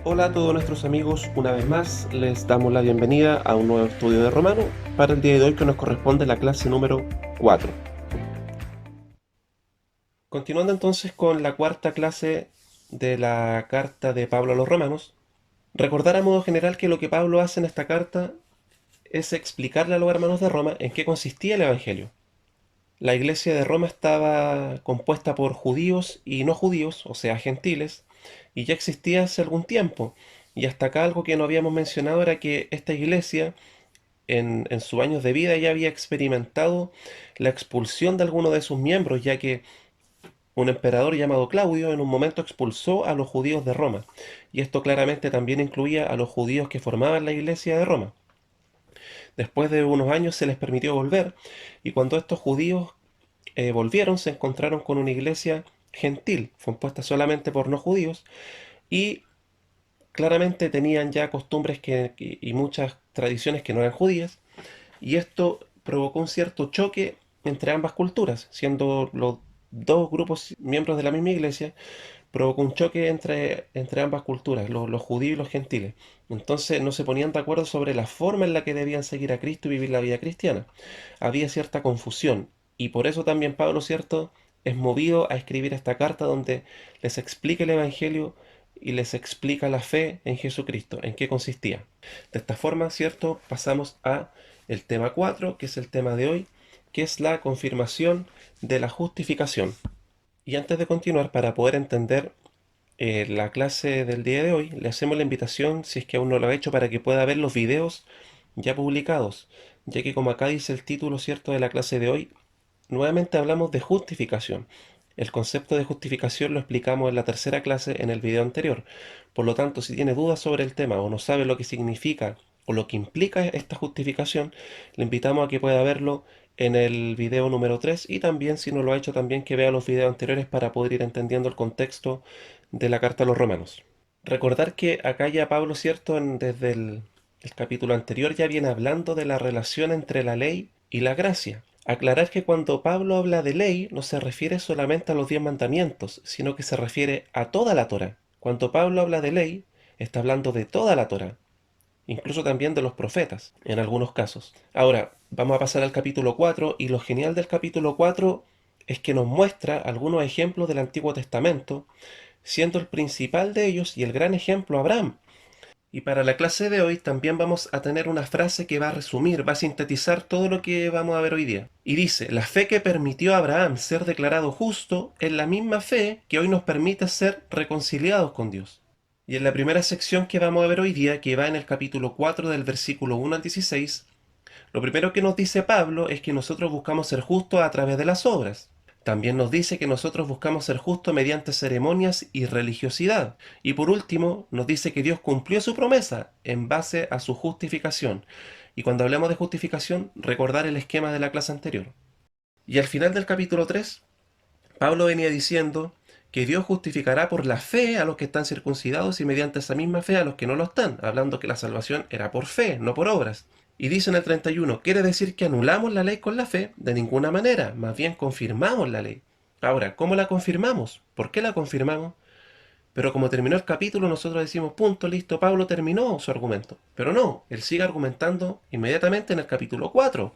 Hola a todos nuestros amigos, una vez más les damos la bienvenida a un nuevo estudio de romano para el día de hoy que nos corresponde la clase número 4. Continuando entonces con la cuarta clase de la carta de Pablo a los romanos, recordar a modo general que lo que Pablo hace en esta carta es explicarle a los hermanos de Roma en qué consistía el Evangelio. La iglesia de Roma estaba compuesta por judíos y no judíos, o sea, gentiles, y ya existía hace algún tiempo. Y hasta acá algo que no habíamos mencionado era que esta iglesia en sus años de vida ya había experimentado la expulsión de algunos de sus miembros, ya que un emperador llamado Claudio en un momento expulsó a los judíos de Roma. Y esto claramente también incluía a los judíos que formaban la iglesia de Roma. Después de unos años se les permitió volver, y cuando estos judíos volvieron se encontraron con una iglesia gentil, compuesta solamente por no judíos, y claramente tenían ya costumbres y muchas tradiciones que no eran judías, y esto provocó un cierto choque entre ambas culturas, siendo los dos grupos miembros de la misma iglesia, provocó un choque entre ambas culturas, los judíos y los gentiles. Entonces no se ponían de acuerdo sobre la forma en la que debían seguir a Cristo y vivir la vida cristiana. Había cierta confusión, y por eso también Pablo, ¿cierto?, es movido a escribir esta carta donde les explica el Evangelio y les explica la fe en Jesucristo, en qué consistía. De esta forma, ¿cierto?, pasamos a el tema 4, que es el tema de hoy, que es la confirmación de la justificación. Y antes de continuar, para poder entender la clase del día de hoy, le hacemos la invitación, si es que aún no lo ha hecho, para que pueda ver los videos ya publicados, ya que como acá dice el título, ¿cierto?, de la clase de hoy, nuevamente hablamos de justificación. El concepto de justificación lo explicamos en la tercera clase en el video anterior. Por lo tanto, si tiene dudas sobre el tema o no sabe lo que significa o lo que implica esta justificación, le invitamos a que pueda verlo en el video número 3 y también, si no lo ha hecho, también que vea los videos anteriores para poder ir entendiendo el contexto de la carta a los romanos. Recordar que acá ya Pablo, ¿cierto?, desde el capítulo anterior ya viene hablando de la relación entre la ley y la gracia. Aclarar que cuando Pablo habla de ley no se refiere solamente a los 10 mandamientos, sino que se refiere a toda la Torá. Cuando Pablo habla de ley, está hablando de toda la Torá, incluso también de los profetas, en algunos casos. Ahora, vamos a pasar al capítulo 4, y lo genial del capítulo 4 es que nos muestra algunos ejemplos del Antiguo Testamento, siendo el principal de ellos y el gran ejemplo Abraham. Y para la clase de hoy también vamos a tener una frase que va a resumir, va a sintetizar todo lo que vamos a ver hoy día. Y dice, la fe que permitió a Abraham ser declarado justo es la misma fe que hoy nos permite ser reconciliados con Dios. Y en la primera sección que vamos a ver hoy día, que va en el capítulo 4 del versículo 1 al 16, lo primero que nos dice Pablo es que nosotros buscamos ser justos a través de las obras. También nos dice que nosotros buscamos ser justos mediante ceremonias y religiosidad. Y por último, nos dice que Dios cumplió su promesa en base a su justificación. Y cuando hablemos de justificación, recordar el esquema de la clase anterior. Y al final del capítulo 3, Pablo venía diciendo que Dios justificará por la fe a los que están circuncidados y mediante esa misma fe a los que no lo están, hablando que la salvación era por fe, no por obras. Y dice en el 31, ¿quiere decir que anulamos la ley con la fe? De ninguna manera, más bien confirmamos la ley. Ahora, ¿cómo la confirmamos? ¿Por qué la confirmamos? Pero como terminó el capítulo, nosotros decimos, punto, listo, Pablo terminó su argumento. Pero no, él sigue argumentando inmediatamente en el capítulo 4.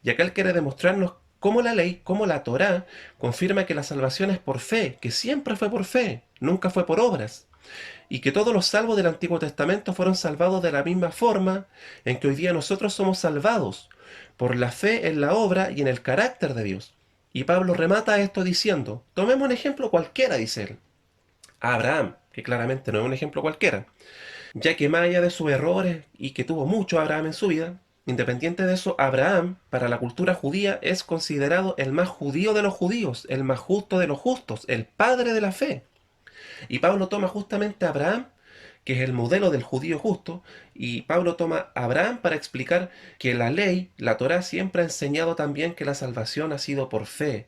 Y acá él quiere demostrarnos cómo la ley, cómo la Torá, confirma que la salvación es por fe, que siempre fue por fe, nunca fue por obras. Y que todos los salvos del Antiguo Testamento fueron salvados de la misma forma en que hoy día nosotros somos salvados, por la fe en la obra y en el carácter de Dios. Y Pablo remata esto diciendo, tomemos un ejemplo cualquiera, dice él, a Abraham, que claramente no es un ejemplo cualquiera, ya que más allá de sus errores, y que tuvo mucho Abraham en su vida, independiente de eso, Abraham, para la cultura judía, es considerado el más judío de los judíos, el más justo de los justos, el padre de la fe. Y Pablo toma justamente a Abraham, que es el modelo del judío justo, y Pablo toma a Abraham para explicar que la ley, la Torá, siempre ha enseñado también que la salvación ha sido por fe,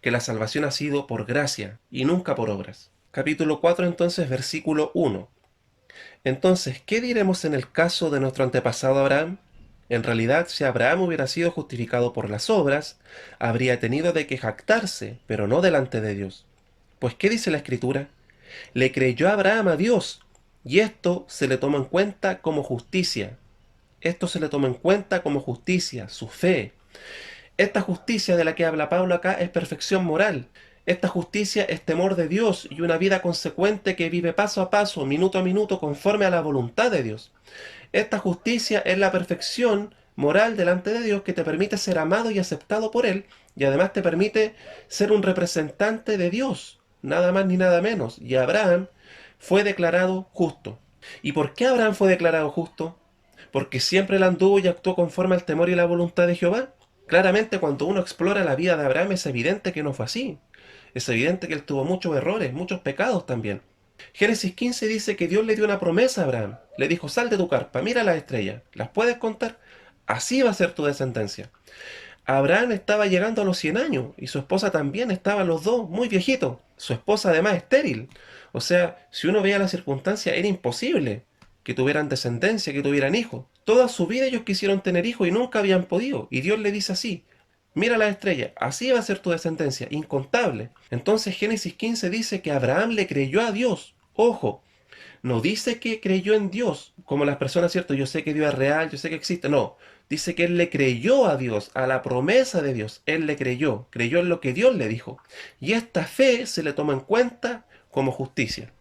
que la salvación ha sido por gracia y nunca por obras. Capítulo 4 entonces, versículo 1. Entonces, ¿qué diremos en el caso de nuestro antepasado Abraham? En realidad, si Abraham hubiera sido justificado por las obras, habría tenido de qué jactarse, pero no delante de Dios. Pues, ¿qué dice la Escritura? Le creyó Abraham a Dios, Y esto se le toma en cuenta como justicia. Esto se le toma en cuenta como justicia, su fe. Esta justicia de la que habla Pablo acá es perfección moral. Esta justicia es temor de Dios y una vida consecuente que vive paso a paso, minuto a minuto, conforme a la voluntad de Dios. Esta justicia es la perfección moral delante de Dios que te permite ser amado y aceptado por Él, y además te permite ser un representante de Dios, nada más ni nada menos. Y Abraham fue declarado justo. ¿Y por qué Abraham fue declarado justo? Porque siempre él anduvo y actuó conforme al temor y la voluntad de Jehová. Claramente cuando uno explora la vida de Abraham es evidente que no fue así. Es evidente que él tuvo muchos errores, muchos pecados también. Génesis 15 dice que Dios le dio una promesa a Abraham. Le dijo, sal de tu carpa, mira las estrellas, ¿las puedes contar? Así va a ser tu descendencia. Abraham estaba llegando a los 100 años y su esposa también estaban los dos muy viejitos. Su esposa además estéril. O sea, si uno veía las circunstancias era imposible que tuvieran descendencia, que tuvieran hijos. Toda su vida ellos quisieron tener hijos y nunca habían podido. Y Dios le dice así, mira las estrellas, así va a ser tu descendencia, incontable. Entonces Génesis 15 dice que Abraham le creyó a Dios. Ojo, no dice que creyó en Dios, como las personas, ¿cierto? Yo sé que Dios es real, yo sé que existe. No, dice que él le creyó a Dios, a la promesa de Dios. Él le creyó, creyó en lo que Dios le dijo. Y esta fe se le toma en cuenta como justicia.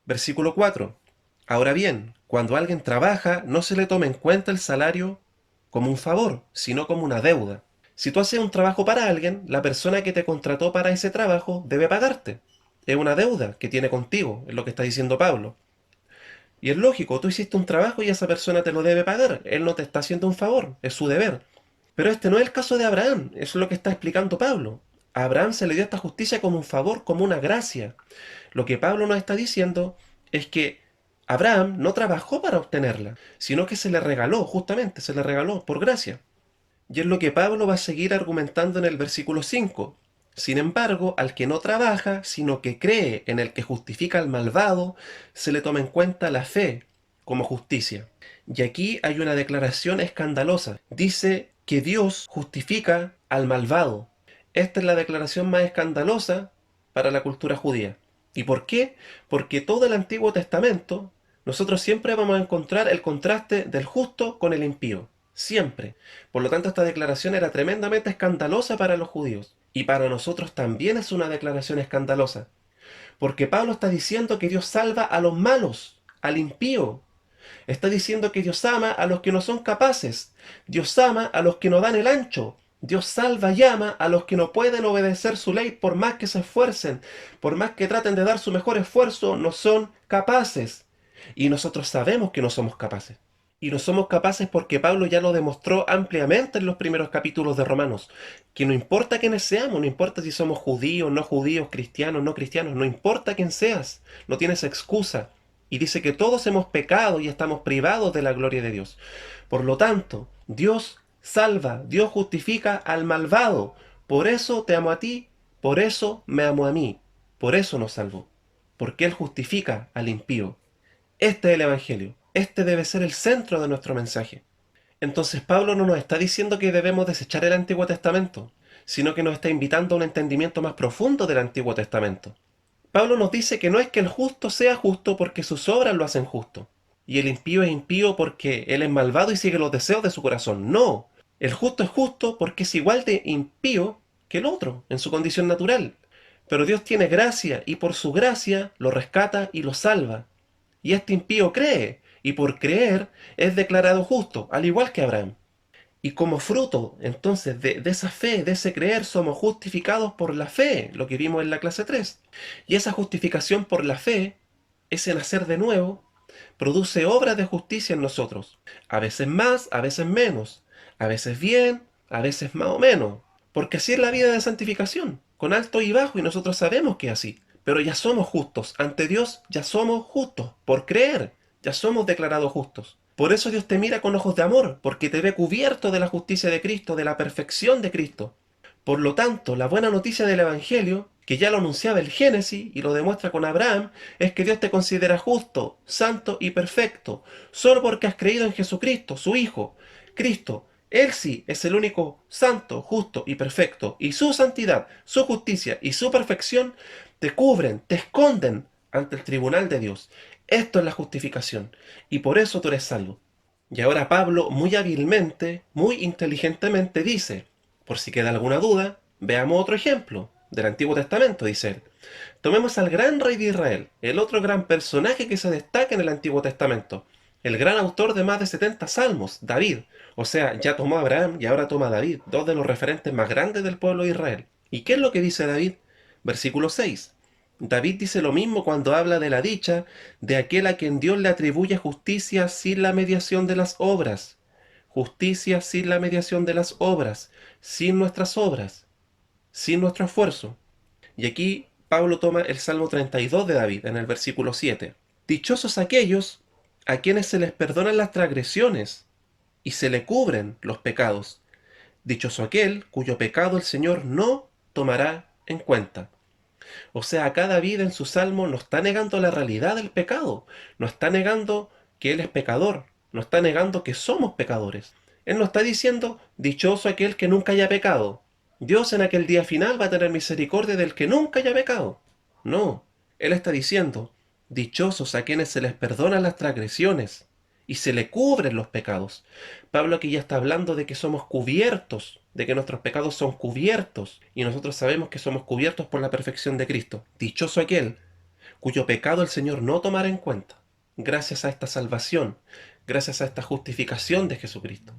Versículo 4. Ahora bien, cuando alguien trabaja, no se le toma en cuenta el salario como un favor, sino como una deuda. Si tú haces un trabajo para alguien, la persona que te contrató para ese trabajo debe pagarte. Es una deuda que tiene contigo, es lo que está diciendo Pablo. Y es lógico, tú hiciste un trabajo y esa persona te lo debe pagar. Él no te está haciendo un favor, es su deber. Pero este no es el caso de Abraham, eso es lo que está explicando Pablo. A Abraham se le dio esta justicia como un favor, como una gracia. Lo que Pablo nos está diciendo es que Abraham no trabajó para obtenerla, sino que se le regaló, justamente, se le regaló por gracia. Y es lo que Pablo va a seguir argumentando en el versículo 5. Sin embargo, al que no trabaja, sino que cree en el que justifica al malvado, se le toma en cuenta la fe como justicia. Y aquí hay una declaración escandalosa. Dice que Dios justifica al malvado. Esta es la declaración más escandalosa para la cultura judía. ¿Y por qué? Porque todo el Antiguo Testamento, nosotros siempre vamos a encontrar el contraste del justo con el impío. Siempre. Por lo tanto, esta declaración era tremendamente escandalosa para los judíos. Y para nosotros también es una declaración escandalosa. Porque Pablo está diciendo que Dios salva a los malos, al impío. Está diciendo que Dios ama a los que no son capaces. Dios ama a los que no dan el ancho. Dios salva y ama a los que no pueden obedecer su ley por más que se esfuercen, por más que traten de dar su mejor esfuerzo, no son capaces. Y nosotros sabemos que no somos capaces. Y no somos capaces porque Pablo ya lo demostró ampliamente en los primeros capítulos de Romanos. Que no importa quiénes seamos, no importa si somos judíos, no judíos, cristianos, no cristianos, no importa quién seas, no tienes excusa. Y dice que todos hemos pecado y estamos privados de la gloria de Dios. Por lo tanto, Dios salva, Dios justifica al malvado. Por eso te amo a ti, por eso me amo a mí. Por eso nos salvó. Porque Él justifica al impío. Este es el Evangelio. Este debe ser el centro de nuestro mensaje. Entonces Pablo no nos está diciendo que debemos desechar el Antiguo Testamento, sino que nos está invitando a un entendimiento más profundo del Antiguo Testamento. Pablo nos dice que no es que el justo sea justo porque sus obras lo hacen justo, y el impío es impío porque él es malvado y sigue los deseos de su corazón. No, el justo es justo porque es igual de impío que el otro en su condición natural. Pero Dios tiene gracia y por su gracia lo rescata y lo salva. Y este impío cree, y por creer es declarado justo, al igual que Abraham. Y como fruto, entonces, de esa fe, de ese creer, somos justificados por la fe, lo que vimos en la clase 3. Y esa justificación por la fe, ese nacer de nuevo, produce obras de justicia en nosotros. A veces más, a veces menos. A veces bien, a veces más o menos. Porque así es la vida de santificación, con alto y bajo, y nosotros sabemos que es así. Pero ya somos justos. Ante Dios ya somos justos. Por creer, ya somos declarados justos. Por eso Dios te mira con ojos de amor, porque te ve cubierto de la justicia de Cristo, de la perfección de Cristo. Por lo tanto, la buena noticia del Evangelio, que ya lo anunciaba el Génesis y lo demuestra con Abraham, es que Dios te considera justo, santo y perfecto, solo porque has creído en Jesucristo, su Hijo. Cristo, Él sí es el único santo, justo y perfecto, y su santidad, su justicia y su perfección te cubren, te esconden ante el tribunal de Dios. Esto es la justificación. Y por eso tú eres salvo. Y ahora Pablo muy hábilmente, muy inteligentemente dice, por si queda alguna duda, veamos otro ejemplo del Antiguo Testamento, dice él. Tomemos al gran rey de Israel, el otro gran personaje que se destaca en el Antiguo Testamento, el gran autor de más de 70 salmos, David. O sea, ya tomó a Abraham y ahora toma a David, dos de los referentes más grandes del pueblo de Israel. ¿Y qué es lo que dice David? Versículo 6. David dice lo mismo cuando habla de la dicha de aquel a quien Dios le atribuye justicia sin la mediación de las obras. Justicia sin la mediación de las obras, sin nuestras obras, sin nuestro esfuerzo. Y aquí Pablo toma el Salmo 32 de David en el versículo 7. Dichosos aquellos a quienes se les perdonan las transgresiones y se le cubren los pecados. Dichoso aquel cuyo pecado el Señor no tomará en cuenta. O sea, acá David en su salmo no está negando la realidad del pecado, no está negando que él es pecador, no está negando que somos pecadores. Él no está diciendo, dichoso aquel que nunca haya pecado. Dios en aquel día final va a tener misericordia del que nunca haya pecado. No, él está diciendo, dichosos a quienes se les perdonan las transgresiones y se le cubren los pecados. Pablo aquí ya está hablando de que somos cubiertos, de que nuestros pecados son cubiertos, y nosotros sabemos que somos cubiertos por la perfección de Cristo. Dichoso aquel cuyo pecado el Señor no tomará en cuenta, gracias a esta salvación, gracias a esta justificación de Jesucristo.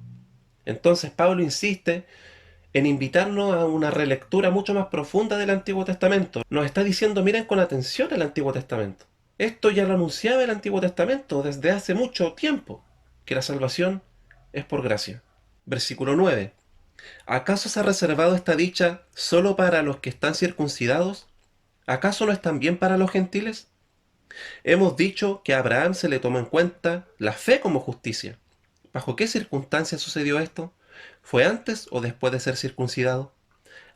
Entonces Pablo insiste en invitarnos a una relectura mucho más profunda del Antiguo Testamento. Nos está diciendo, miren con atención el Antiguo Testamento. Esto ya lo anunciaba el Antiguo Testamento desde hace mucho tiempo, que la salvación es por gracia. Versículo 9. ¿Acaso se ha reservado esta dicha solo para los que están circuncidados? ¿Acaso no es también para los gentiles? Hemos dicho que a Abraham se le tomó en cuenta la fe como justicia. ¿Bajo qué circunstancias sucedió esto? ¿Fue antes o después de ser circuncidado?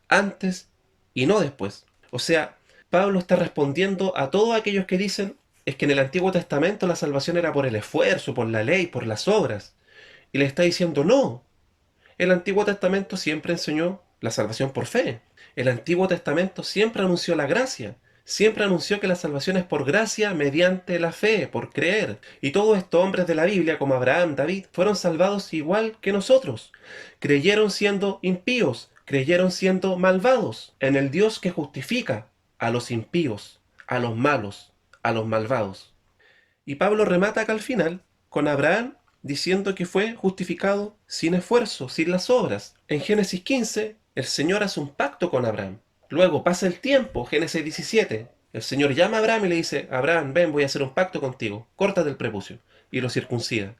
Antes y no después. O sea, Pablo está respondiendo a todos aquellos que dicen es que en el Antiguo Testamento la salvación era por el esfuerzo, por la ley, por las obras. Y le está diciendo no. El Antiguo Testamento siempre enseñó la salvación por fe. El Antiguo Testamento siempre anunció la gracia. Siempre anunció que la salvación es por gracia mediante la fe, por creer. Y todos estos hombres de la Biblia, como Abraham, David, fueron salvados igual que nosotros. Creyeron siendo impíos, creyeron siendo malvados en el Dios que justifica a los impíos, a los malos, a los malvados. Y Pablo remata acá al final con Abraham diciendo que fue justificado sin esfuerzo, sin las obras. En Génesis 15, el Señor hace un pacto con Abraham. Luego pasa el tiempo, Génesis 17. El Señor llama a Abraham y le dice, Abraham, ven, voy a hacer un pacto contigo. Córtate el prepucio. Y lo circuncida.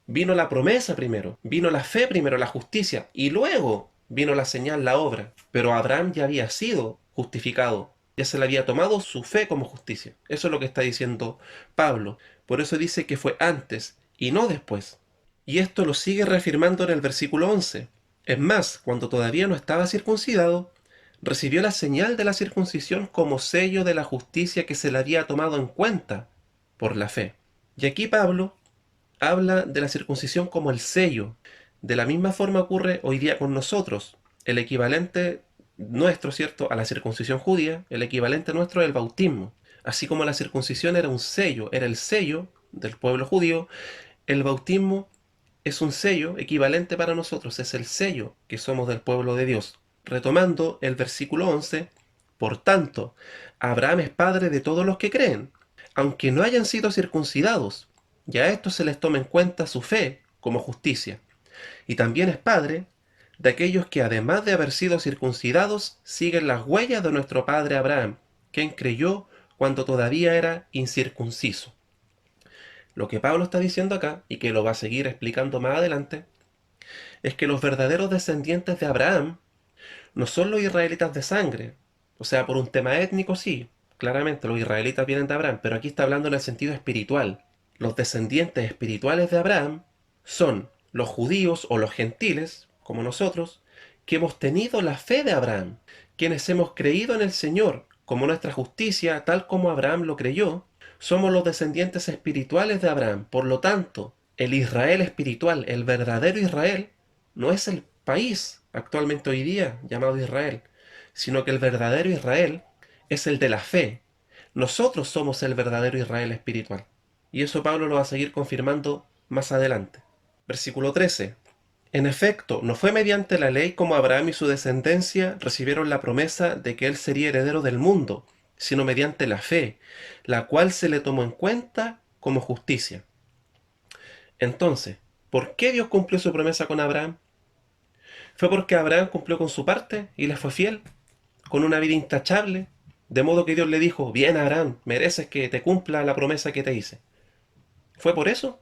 Vino la promesa primero, vino la fe primero, la justicia, y luego vino la señal, la obra. Pero Abraham ya había sido justificado, ya se le había tomado su fe como justicia. Eso es lo que está diciendo Pablo. Por eso dice que fue antes y no después. Y esto lo sigue reafirmando en el versículo 11. Es más, cuando todavía no estaba circuncidado, recibió la señal de la circuncisión como sello de la justicia que se le había tomado en cuenta por la fe. Y aquí Pablo habla de la circuncisión como el sello. De la misma forma ocurre hoy día con nosotros. El equivalente nuestro, ¿cierto?, a la circuncisión judía, el equivalente nuestro es el bautismo. Así como la circuncisión era un sello, era el sello del pueblo judío, el bautismo es un sello equivalente para nosotros, es el sello que somos del pueblo de Dios. Retomando el versículo 11, por tanto, Abraham es padre de todos los que creen, aunque no hayan sido circuncidados, y a estos se les toma en cuenta su fe como justicia. Y también es padre de aquellos que además de haber sido circuncidados, siguen las huellas de nuestro padre Abraham, quien creyó cuando todavía era incircunciso. Lo que Pablo está diciendo acá, y que lo va a seguir explicando más adelante, es que los verdaderos descendientes de Abraham no son los israelitas de sangre. O sea, por un tema étnico sí, claramente los israelitas vienen de Abraham, pero aquí está hablando en el sentido espiritual. Los descendientes espirituales de Abraham son los judíos o los gentiles, como nosotros, que hemos tenido la fe de Abraham, quienes hemos creído en el Señor como nuestra justicia, tal como Abraham lo creyó. Somos los descendientes espirituales de Abraham. Por lo tanto, el Israel espiritual, el verdadero Israel, no es el país actualmente hoy día llamado Israel, sino que el verdadero Israel es el de la fe. Nosotros somos el verdadero Israel espiritual. Y eso Pablo lo va a seguir confirmando más adelante. Versículo 13. En efecto, no fue mediante la ley como Abraham y su descendencia recibieron la promesa de que él sería heredero del mundo, sino mediante la fe, la cual se le tomó en cuenta como justicia. Entonces, ¿por qué Dios cumplió su promesa con Abraham? ¿Fue porque Abraham cumplió con su parte y le fue fiel, con una vida intachable? De modo que Dios le dijo, bien Abraham, mereces que te cumpla la promesa que te hice. ¿Fue por eso?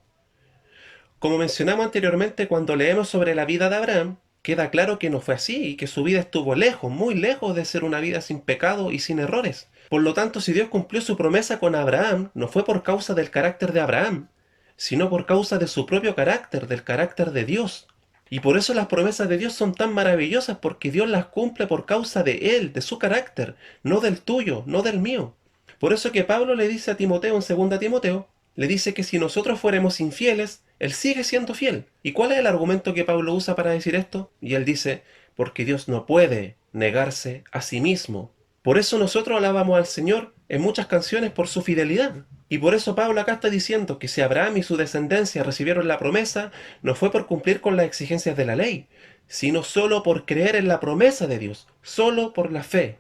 Como mencionamos anteriormente, cuando leemos sobre la vida de Abraham, queda claro que no fue así y que su vida estuvo lejos, muy lejos de ser una vida sin pecado y sin errores. Por lo tanto, si Dios cumplió su promesa con Abraham, no fue por causa del carácter de Abraham, sino por causa de su propio carácter, del carácter de Dios. Y por eso las promesas de Dios son tan maravillosas, porque Dios las cumple por causa de Él, de su carácter, no del tuyo, no del mío. Por eso que Pablo le dice a Timoteo en 2 Timoteo, le dice que si nosotros fuéramos infieles, Él sigue siendo fiel. ¿Y cuál es el argumento que Pablo usa para decir esto? Y él dice, porque Dios no puede negarse a sí mismo. Por eso nosotros alabamos al Señor en muchas canciones por su fidelidad. Y por eso Pablo acá está diciendo que si Abraham y su descendencia recibieron la promesa, no fue por cumplir con las exigencias de la ley, sino solo por creer en la promesa de Dios, solo por la fe.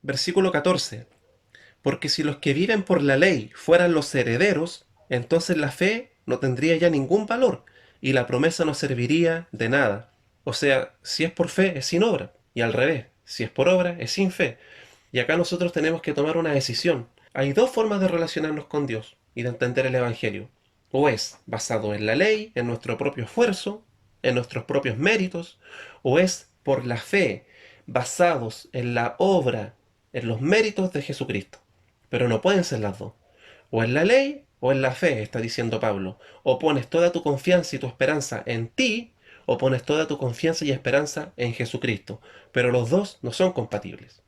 Versículo 14. Porque si los que viven por la ley fueran los herederos, entonces la fe no tendría ya ningún valor y la promesa no serviría de nada. O sea, si es por fe es sin obra y al revés, si es por obra es sin fe. Y acá nosotros tenemos que tomar una decisión. Hay dos formas de relacionarnos con Dios y de entender el Evangelio. O es basado en la ley, en nuestro propio esfuerzo, en nuestros propios méritos, o es por la fe, basados en la obra, en los méritos de Jesucristo. Pero no pueden ser las dos. O en la ley o en la fe, está diciendo Pablo. O pones toda tu confianza y tu esperanza en ti, o pones toda tu confianza y esperanza en Jesucristo. Pero los dos no son compatibles.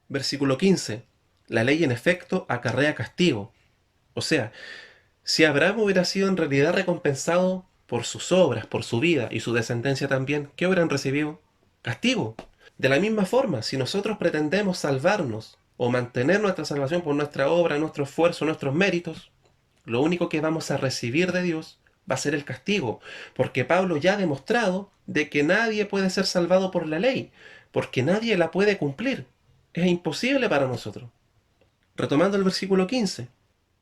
Versículo 15. La ley en efecto acarrea castigo. O sea, si Abraham hubiera sido en realidad recompensado por sus obras, por su vida y su descendencia también, ¿qué hubieran recibido? Castigo. De la misma forma, si nosotros pretendemos salvarnos o mantener nuestra salvación por nuestra obra, nuestro esfuerzo, nuestros méritos, lo único que vamos a recibir de Dios va a ser el castigo, porque Pablo ya ha demostrado de que nadie puede ser salvado por la ley, porque nadie la puede cumplir. Es imposible para nosotros. Retomando el versículo 15.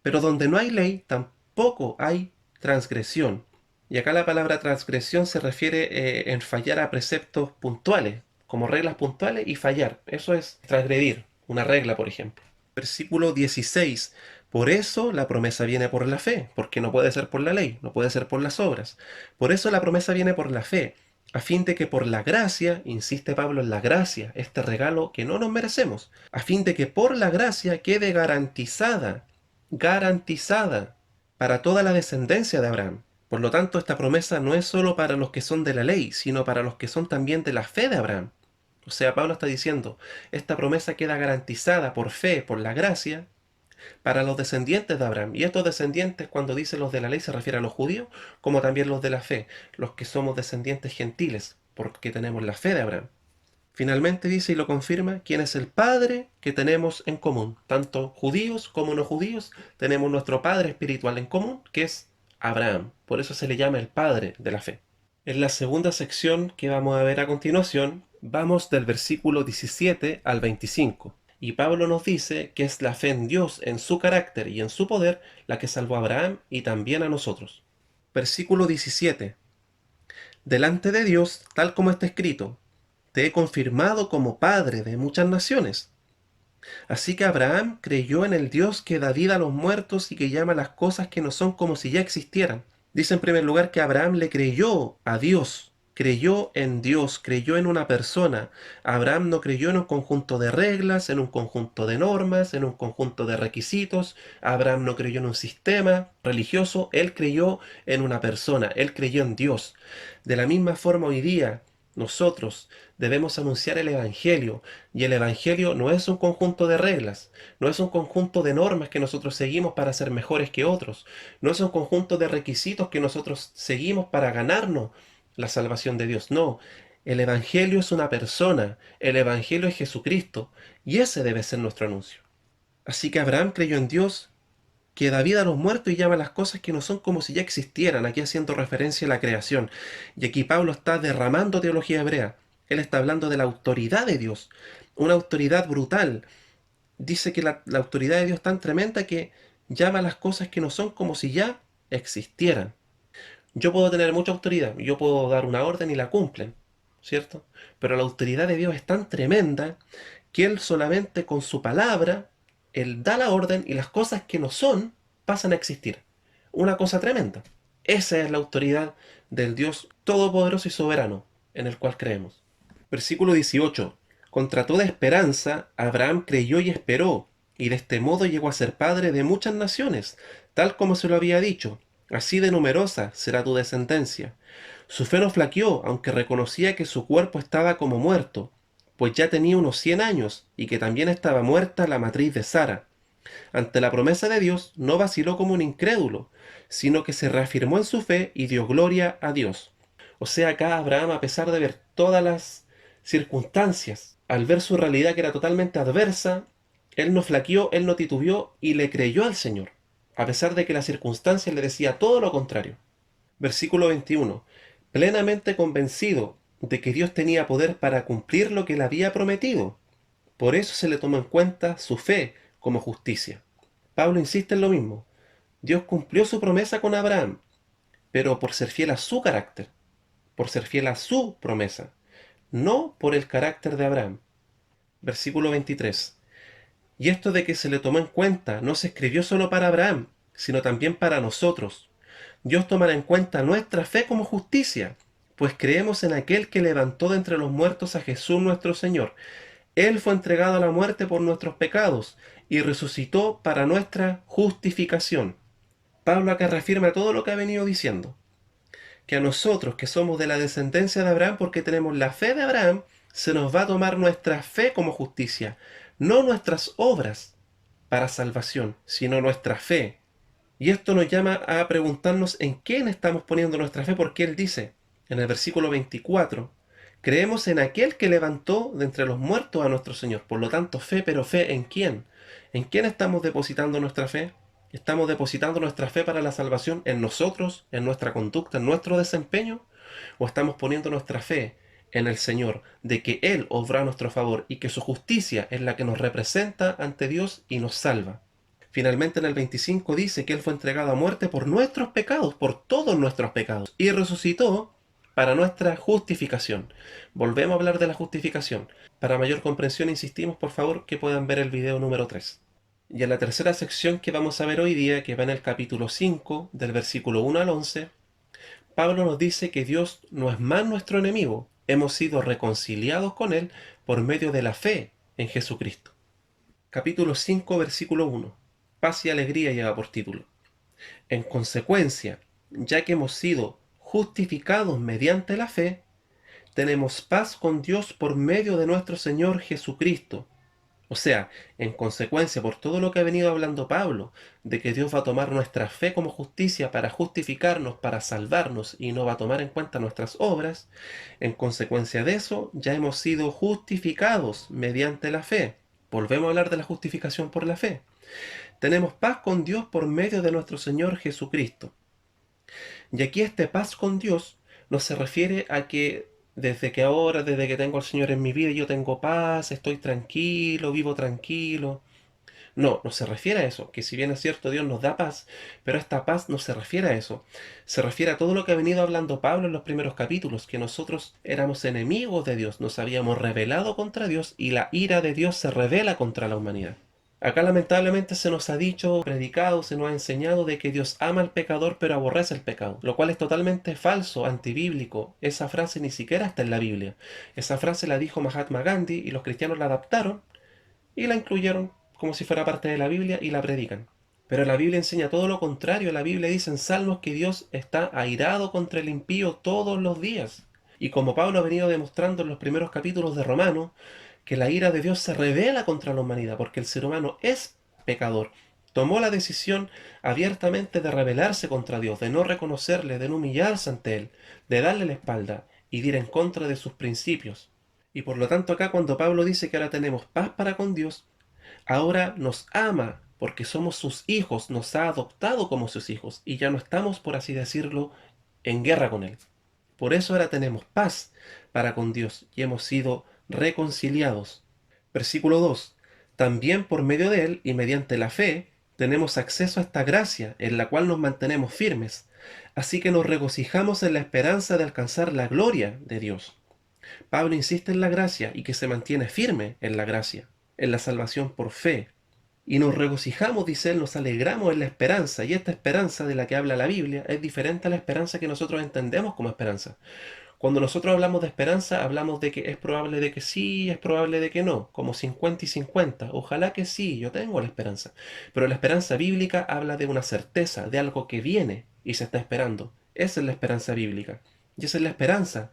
Pero donde no hay ley, tampoco hay transgresión. Y acá la palabra transgresión se refiere en fallar a preceptos puntuales, como reglas puntuales y fallar. Eso es transgredir una regla, por ejemplo. Versículo 16. Por eso la promesa viene por la fe, porque no puede ser por la ley, no puede ser por las obras. Por eso la promesa viene por la fe, a fin de que por la gracia, insiste Pablo en la gracia, este regalo que no nos merecemos, a fin de que por la gracia quede garantizada para toda la descendencia de Abraham. Por lo tanto, esta promesa no es solo para los que son de la ley, sino para los que son también de la fe de Abraham. O sea, Pablo está diciendo, esta promesa queda garantizada por fe, por la gracia, para los descendientes de Abraham. Y estos descendientes, cuando dice los de la ley, se refiere a los judíos, como también los de la fe, los que somos descendientes gentiles, porque tenemos la fe de Abraham. Finalmente dice y lo confirma, quién es el Padre que tenemos en común. Tanto judíos como no judíos tenemos nuestro Padre espiritual en común, que es Abraham. Por eso se le llama el Padre de la fe. En la segunda sección que vamos a ver a continuación, vamos del versículo 17 al 25. Y Pablo nos dice que es la fe en Dios, en su carácter y en su poder, la que salvó a Abraham y también a nosotros. Versículo 17. Delante de Dios, tal como está escrito, te he confirmado como padre de muchas naciones. Así que Abraham creyó en el Dios que da vida a los muertos y que llama las cosas que no son como si ya existieran. Dice en primer lugar que Abraham le creyó a Dios, creyó en Dios, creyó en una persona. Abraham no creyó en un conjunto de reglas, en un conjunto de normas, en un conjunto de requisitos. Abraham no creyó en un sistema religioso, él creyó en una persona, él creyó en Dios. De la misma forma hoy día, nosotros debemos anunciar el Evangelio, y el Evangelio no es un conjunto de reglas, no es un conjunto de normas que nosotros seguimos para ser mejores que otros, no es un conjunto de requisitos que nosotros seguimos para ganarnos la salvación de Dios, no. El Evangelio es una persona, el Evangelio es Jesucristo, y ese debe ser nuestro anuncio. Así que Abraham creyó en Dios, que da vida a los muertos y llama a las cosas que no son como si ya existieran, aquí haciendo referencia a la creación. Y aquí Pablo está derramando teología hebrea. Él está hablando de la autoridad de Dios, una autoridad brutal. Dice que la autoridad de Dios es tan tremenda que llama a las cosas que no son como si ya existieran. Yo puedo tener mucha autoridad, yo puedo dar una orden y la cumplen, ¿cierto? Pero la autoridad de Dios es tan tremenda que Él solamente con su palabra, Él da la orden y las cosas que no son pasan a existir. Una cosa tremenda. Esa es la autoridad del Dios todopoderoso y soberano en el cual creemos. Versículo 18. Contra toda esperanza, Abraham creyó y esperó, y de este modo llegó a ser padre de muchas naciones, tal como se lo había dicho. Así de numerosa será tu descendencia. Su fe no flaqueó, aunque reconocía que su cuerpo estaba como muerto, pues ya tenía unos 100 años, y que también estaba muerta la matriz de Sara. Ante la promesa de Dios, no vaciló como un incrédulo, sino que se reafirmó en su fe y dio gloria a Dios. O sea, acá Abraham, a pesar de ver todas las circunstancias, al ver su realidad que era totalmente adversa, él no flaqueó, él no titubeó y le creyó al Señor, a pesar de que las circunstancias le decía todo lo contrario. Versículo 21. Plenamente convencido de que Dios tenía poder para cumplir lo que le había prometido. Por eso se le tomó en cuenta su fe como justicia. Pablo insiste en lo mismo. Dios cumplió su promesa con Abraham, pero por ser fiel a su carácter, por ser fiel a su promesa, no por el carácter de Abraham. Versículo 23. Y esto de que se le tomó en cuenta no se escribió solo para Abraham, sino también para nosotros. Dios tomará en cuenta nuestra fe como justicia, pues creemos en aquel que levantó de entre los muertos a Jesús nuestro Señor. Él fue entregado a la muerte por nuestros pecados y resucitó para nuestra justificación. Pablo acá reafirma todo lo que ha venido diciendo, que a nosotros que somos de la descendencia de Abraham porque tenemos la fe de Abraham, se nos va a tomar nuestra fe como justicia, no nuestras obras para salvación, sino nuestra fe. Y esto nos llama a preguntarnos en quién estamos poniendo nuestra fe, porque él dice en el versículo 24, creemos en aquel que levantó de entre los muertos a nuestro Señor. Por lo tanto, fe, pero fe ¿en quién? ¿En quién estamos depositando nuestra fe? ¿Estamos depositando nuestra fe para la salvación en nosotros, en nuestra conducta, en nuestro desempeño? ¿O estamos poniendo nuestra fe en el Señor, de que Él obra a nuestro favor y que su justicia es la que nos representa ante Dios y nos salva? Finalmente en el 25 dice que Él fue entregado a muerte por nuestros pecados, por todos nuestros pecados, y resucitó para nuestra justificación. Volvemos a hablar de la justificación. Para mayor comprensión insistimos por favor que puedan ver el video número 3. Y en la tercera sección que vamos a ver hoy día, que va en el capítulo 5, del versículo 1 al 11, Pablo nos dice que Dios no es más nuestro enemigo, hemos sido reconciliados con Él por medio de la fe en Jesucristo. Capítulo 5, versículo 1. Paz y alegría lleva por título. En consecuencia, ya que hemos sido justificados mediante la fe, tenemos paz con Dios por medio de nuestro Señor Jesucristo. O sea, en consecuencia, por todo lo que ha venido hablando Pablo, de que Dios va a tomar nuestra fe como justicia para justificarnos, para salvarnos, y no va a tomar en cuenta nuestras obras, en consecuencia de eso, ya hemos sido justificados mediante la fe. Volvemos a hablar de la justificación por la fe. Tenemos paz con Dios por medio de nuestro Señor Jesucristo. Y aquí este paz con Dios no se refiere a que desde que ahora, desde que tengo al Señor en mi vida, yo tengo paz, estoy tranquilo, vivo tranquilo. No, no se refiere a eso, que si bien es cierto Dios nos da paz, pero esta paz no se refiere a eso. Se refiere a todo lo que ha venido hablando Pablo en los primeros capítulos, que nosotros éramos enemigos de Dios, nos habíamos rebelado contra Dios y la ira de Dios se revela contra la humanidad. Acá lamentablemente se nos ha dicho, predicado, se nos ha enseñado de que Dios ama al pecador pero aborrece el pecado, lo cual es totalmente falso, antibíblico. Esa frase ni siquiera está en la Biblia. Esa frase la dijo Mahatma Gandhi y los cristianos la adaptaron y la incluyeron como si fuera parte de la Biblia y la predican. Pero la Biblia enseña todo lo contrario. La Biblia dice en Salmos que Dios está airado contra el impío todos los días. Y como Pablo ha venido demostrando en los primeros capítulos de Romanos, que la ira de Dios se revela contra la humanidad, porque el ser humano es pecador. Tomó la decisión abiertamente de rebelarse contra Dios, de no reconocerle, de no humillarse ante Él, de darle la espalda y de ir en contra de sus principios. Y por lo tanto acá cuando Pablo dice que ahora tenemos paz para con Dios, ahora nos ama porque somos sus hijos, nos ha adoptado como sus hijos, y ya no estamos, por así decirlo, en guerra con Él. Por eso ahora tenemos paz para con Dios y hemos sido reconciliados. Versículo 2. También por medio de Él y mediante la fe tenemos acceso a esta gracia en la cual nos mantenemos firmes. Así que nos regocijamos en la esperanza de alcanzar la gloria de Dios. Pablo insiste en la gracia y que se mantiene firme en la gracia, en la salvación por fe. Y nos regocijamos, dice él, nos alegramos en la esperanza. Y esta esperanza de la que habla la Biblia es diferente a la esperanza que nosotros entendemos como esperanza. Cuando nosotros hablamos de esperanza, hablamos de que es probable de que sí, es probable de que no, como 50 y 50. Ojalá que sí, yo tengo la esperanza. Pero la esperanza bíblica habla de una certeza, de algo que viene y se está esperando. Esa es la esperanza bíblica. Y esa es la esperanza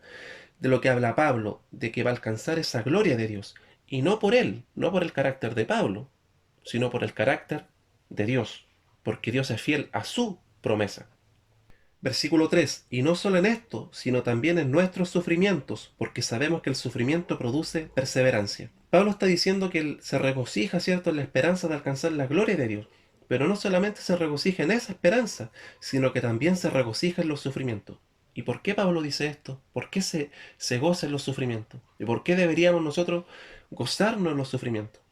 de lo que habla Pablo, de que va a alcanzar esa gloria de Dios. Y no por él, no por el carácter de Pablo, sino por el carácter de Dios, porque Dios es fiel a su promesa. Versículo 3. Y no solo en esto, sino también en nuestros sufrimientos, porque sabemos que el sufrimiento produce perseverancia. Pablo está diciendo que él se regocija, ¿cierto?, en la esperanza de alcanzar la gloria de Dios. Pero no solamente se regocija en esa esperanza, sino que también se regocija en los sufrimientos. ¿Y por qué Pablo dice esto? ¿Por qué se goza en los sufrimientos? ¿Y por qué deberíamos nosotros gozarnos en los sufrimientos?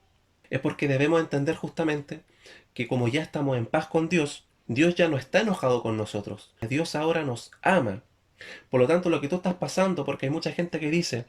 Es porque debemos entender justamente que como ya estamos en paz con Dios, Dios ya no está enojado con nosotros. Dios ahora nos ama. Por lo tanto, lo que tú estás pasando, porque hay mucha gente que dice,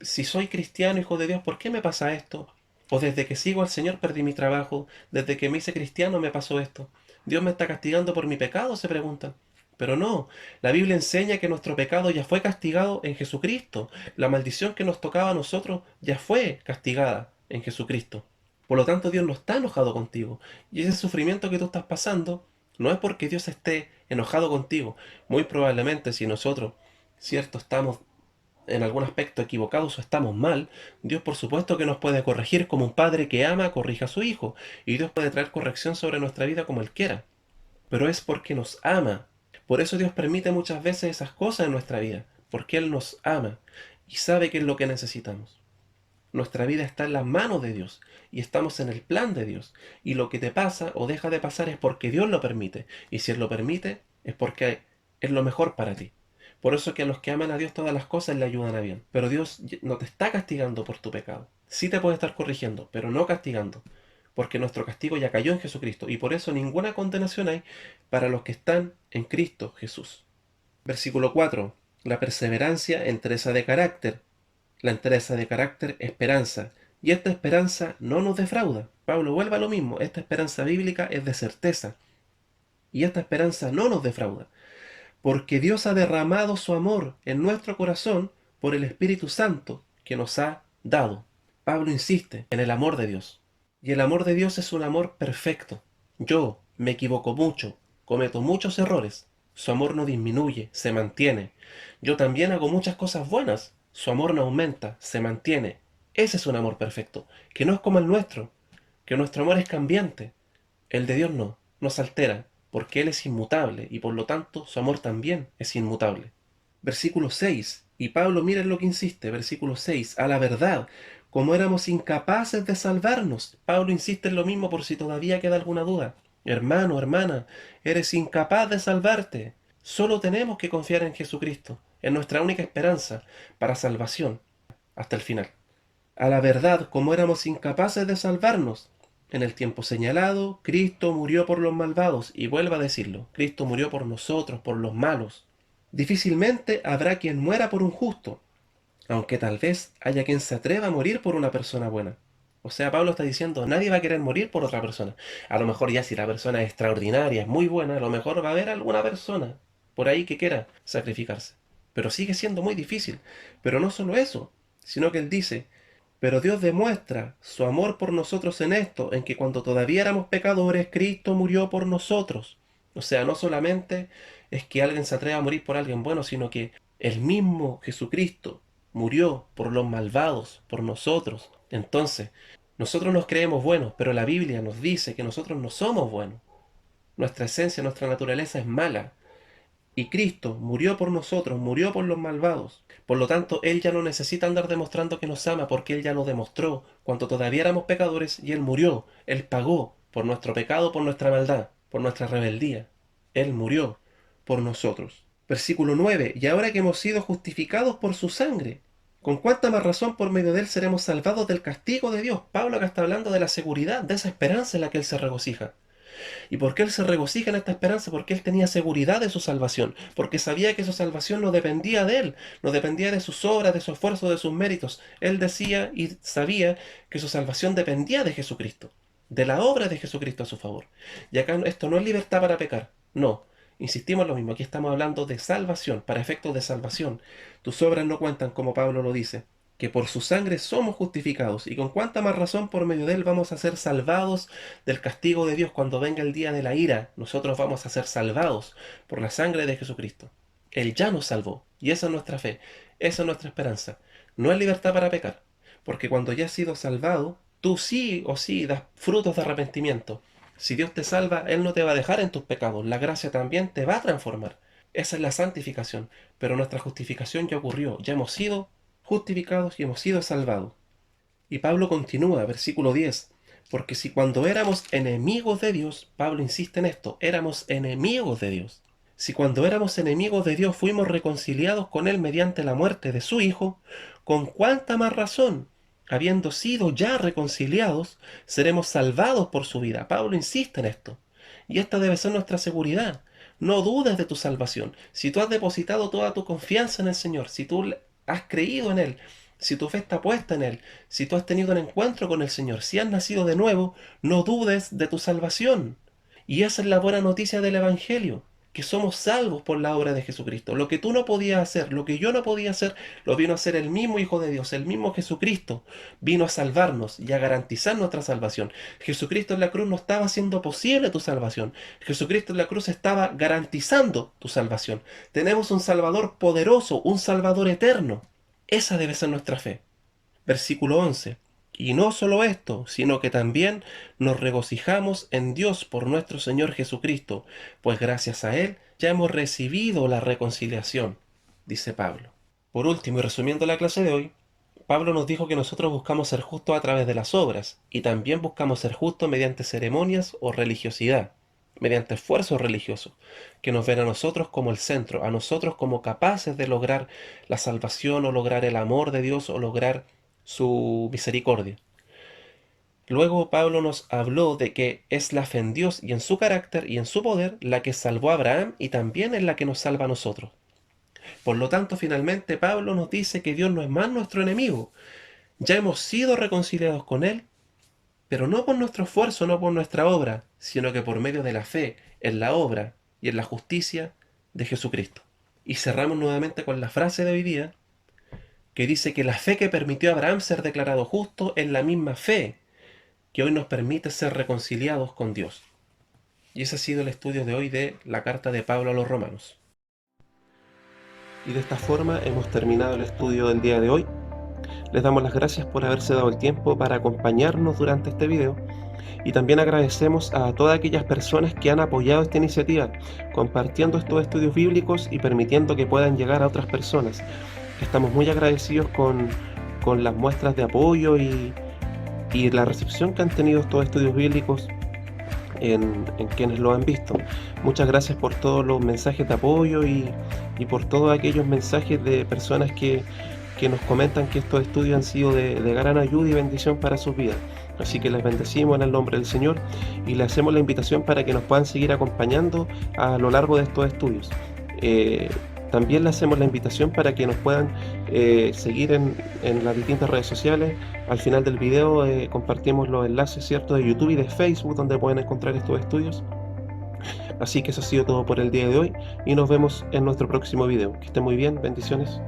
si soy cristiano, hijo de Dios, ¿por qué me pasa esto? O desde que sigo al Señor perdí mi trabajo, desde que me hice cristiano me pasó esto. ¿Dios me está castigando por mi pecado?, se preguntan. Pero no, la Biblia enseña que nuestro pecado ya fue castigado en Jesucristo. La maldición que nos tocaba a nosotros ya fue castigada en Jesucristo. Por lo tanto, Dios no está enojado contigo. Y ese sufrimiento que tú estás pasando no es porque Dios esté enojado contigo. Muy probablemente si nosotros, cierto, estamos en algún aspecto equivocados o estamos mal, Dios por supuesto que nos puede corregir como un padre que ama corrija a su hijo. Y Dios puede traer corrección sobre nuestra vida como Él quiera. Pero es porque nos ama. Por eso Dios permite muchas veces esas cosas en nuestra vida. Porque Él nos ama y sabe qué es lo que necesitamos. Nuestra vida está en las manos de Dios y estamos en el plan de Dios. Y lo que te pasa o deja de pasar es porque Dios lo permite. Y si Él lo permite es porque es lo mejor para ti. Por eso que a los que aman a Dios todas las cosas le ayudan a bien. Pero Dios no te está castigando por tu pecado. Sí te puede estar corrigiendo, pero no castigando. Porque nuestro castigo ya cayó en Jesucristo. Y por eso ninguna condenación hay para los que están en Cristo Jesús. Versículo 4. La perseverancia, entereza de carácter. La entereza de carácter, esperanza. Y esta esperanza no nos defrauda. Pablo vuelve a lo mismo. Esta esperanza bíblica es de certeza. Y esta esperanza no nos defrauda. Porque Dios ha derramado su amor en nuestro corazón por el Espíritu Santo que nos ha dado. Pablo insiste en el amor de Dios. Y el amor de Dios es un amor perfecto. Yo me equivoco mucho, cometo muchos errores. Su amor no disminuye, se mantiene. Yo también hago muchas cosas buenas. Su amor no aumenta, se mantiene. Ese es un amor perfecto, que no es como el nuestro, que nuestro amor es cambiante. El de Dios no, nos altera, porque Él es inmutable y por lo tanto su amor también es inmutable. Versículo 6. Y Pablo, miren lo que insiste, versículo 6. A la verdad, como éramos incapaces de salvarnos. Pablo insiste en lo mismo por si todavía queda alguna duda. Hermano, hermana, eres incapaz de salvarte. Solo tenemos que confiar en Jesucristo, en nuestra única esperanza para salvación, hasta el final. A la verdad, como éramos incapaces de salvarnos, en el tiempo señalado, Cristo murió por los malvados, y vuelvo a decirlo, Cristo murió por nosotros, por los malos. Difícilmente habrá quien muera por un justo, aunque tal vez haya quien se atreva a morir por una persona buena. O sea, Pablo está diciendo, nadie va a querer morir por otra persona. A lo mejor ya si la persona es extraordinaria, es muy buena, a lo mejor va a haber alguna persona por ahí que quiera sacrificarse. Pero sigue siendo muy difícil. Pero no solo eso, sino que él dice, pero Dios demuestra su amor por nosotros en esto, en que cuando todavía éramos pecadores, Cristo murió por nosotros. O sea, no solamente es que alguien se atreva a morir por alguien bueno, sino que el mismo Jesucristo murió por los malvados, por nosotros. Entonces, nosotros nos creemos buenos, pero la Biblia nos dice que nosotros no somos buenos. Nuestra esencia, nuestra naturaleza es mala. Y Cristo murió por nosotros, murió por los malvados. Por lo tanto, Él ya no necesita andar demostrando que nos ama, porque Él ya lo demostró cuando todavía éramos pecadores y Él murió, Él pagó por nuestro pecado, por nuestra maldad, por nuestra rebeldía. Él murió por nosotros. Versículo 9. Y ahora que hemos sido justificados por su sangre, ¿con cuánta más razón por medio de él seremos salvados del castigo de Dios? Pablo acá está hablando de la seguridad, de esa esperanza en la que él se regocija. ¿Y por qué él se regocija en esta esperanza? Porque él tenía seguridad de su salvación, porque sabía que su salvación no dependía de él, no dependía de sus obras, de su esfuerzo, de sus méritos. Él decía y sabía que su salvación dependía de Jesucristo, de la obra de Jesucristo a su favor. Y acá esto no es libertad para pecar, no. Insistimos en lo mismo, aquí estamos hablando de salvación, para efectos de salvación. Tus obras no cuentan, como Pablo lo dice, que por su sangre somos justificados, y con cuánta más razón por medio de él vamos a ser salvados del castigo de Dios cuando venga el día de la ira. Nosotros vamos a ser salvados por la sangre de Jesucristo. Él ya nos salvó, y esa es nuestra fe, esa es nuestra esperanza. No es libertad para pecar, porque cuando ya has sido salvado, tú sí o sí das frutos de arrepentimiento. Si Dios te salva, Él no te va a dejar en tus pecados, la gracia también te va a transformar. Esa es la santificación, pero nuestra justificación ya ocurrió, ya hemos sido justificados y hemos sido salvados. Y Pablo continúa, versículo 10, porque si cuando éramos enemigos de Dios, Pablo insiste en esto, éramos enemigos de Dios. Si cuando éramos enemigos de Dios fuimos reconciliados con Él mediante la muerte de su Hijo, ¿con cuánta más razón, habiendo sido ya reconciliados, seremos salvados por su vida? Pablo insiste en esto. Y esta debe ser nuestra seguridad. No dudes de tu salvación. Si tú has depositado toda tu confianza en el Señor, si tú has creído en Él, si tu fe está puesta en Él, si tú has tenido un encuentro con el Señor, si has nacido de nuevo, no dudes de tu salvación. Y esa es la buena noticia del Evangelio, que somos salvos por la obra de Jesucristo. Lo que tú no podías hacer, lo que yo no podía hacer, lo vino a hacer el mismo Hijo de Dios, el mismo Jesucristo. Vino a salvarnos y a garantizar nuestra salvación. Jesucristo en la cruz no estaba haciendo posible tu salvación. Jesucristo en la cruz estaba garantizando tu salvación. Tenemos un Salvador poderoso, un Salvador eterno. Esa debe ser nuestra fe. Versículo 11. Y no solo esto, sino que también nos regocijamos en Dios por nuestro Señor Jesucristo, pues gracias a Él ya hemos recibido la reconciliación, dice Pablo. Por último, y resumiendo la clase de hoy, Pablo nos dijo que nosotros buscamos ser justos a través de las obras, y también buscamos ser justos mediante ceremonias o religiosidad, mediante esfuerzos religiosos, que nos ven a nosotros como el centro, a nosotros como capaces de lograr la salvación o lograr el amor de Dios o lograr su misericordia. Luego Pablo nos habló de que es la fe en Dios y en su carácter y en su poder la que salvó a Abraham y también es la que nos salva a nosotros. Por lo tanto, finalmente Pablo nos dice que Dios no es más nuestro enemigo. Ya hemos sido reconciliados con Él, pero no por nuestro esfuerzo, no por nuestra obra, sino que por medio de la fe en la obra y en la justicia de Jesucristo. Y cerramos nuevamente con la frase de hoy día, que dice que la fe que permitió a Abraham ser declarado justo es la misma fe que hoy nos permite ser reconciliados con Dios. Y ese ha sido el estudio de hoy de la carta de Pablo a los Romanos. Y de esta forma hemos terminado el estudio del día de hoy. Les damos las gracias por haberse dado el tiempo para acompañarnos durante este video y también agradecemos a todas aquellas personas que han apoyado esta iniciativa, compartiendo estos estudios bíblicos y permitiendo que puedan llegar a otras personas. Estamos muy agradecidos con las muestras de apoyo y la recepción que han tenido estos estudios bíblicos en quienes lo han visto. Muchas gracias por todos los mensajes de apoyo y por todos aquellos mensajes de personas que nos comentan que estos estudios han sido de gran ayuda y bendición para sus vidas. Así que les bendecimos en el nombre del Señor y les hacemos la invitación para que nos puedan seguir acompañando a lo largo de estos estudios. También les hacemos la invitación para que nos puedan seguir en las distintas redes sociales. Al final del video compartimos los enlaces, ¿cierto?, de YouTube y de Facebook donde pueden encontrar estos estudios. Así que eso ha sido todo por el día de hoy y nos vemos en nuestro próximo video. Que estén muy bien, bendiciones.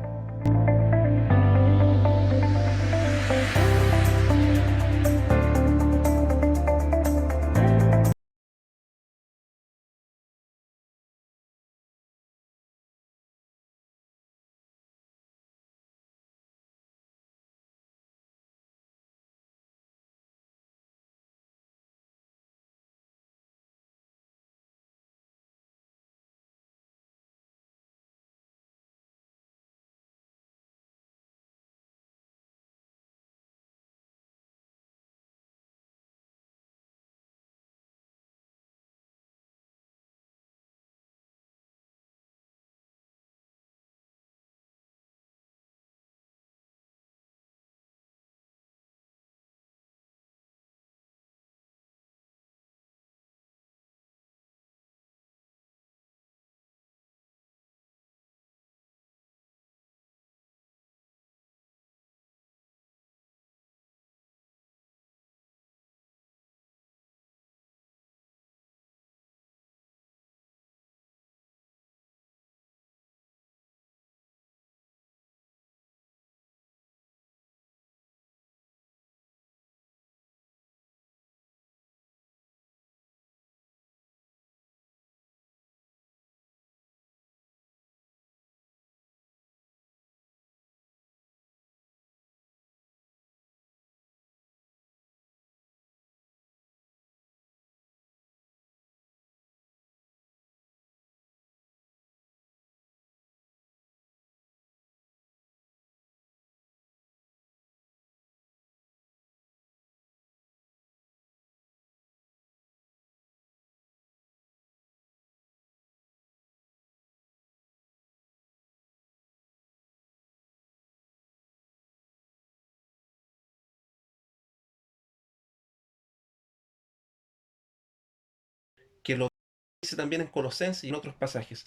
que lo dice también en Colosenses y en otros pasajes.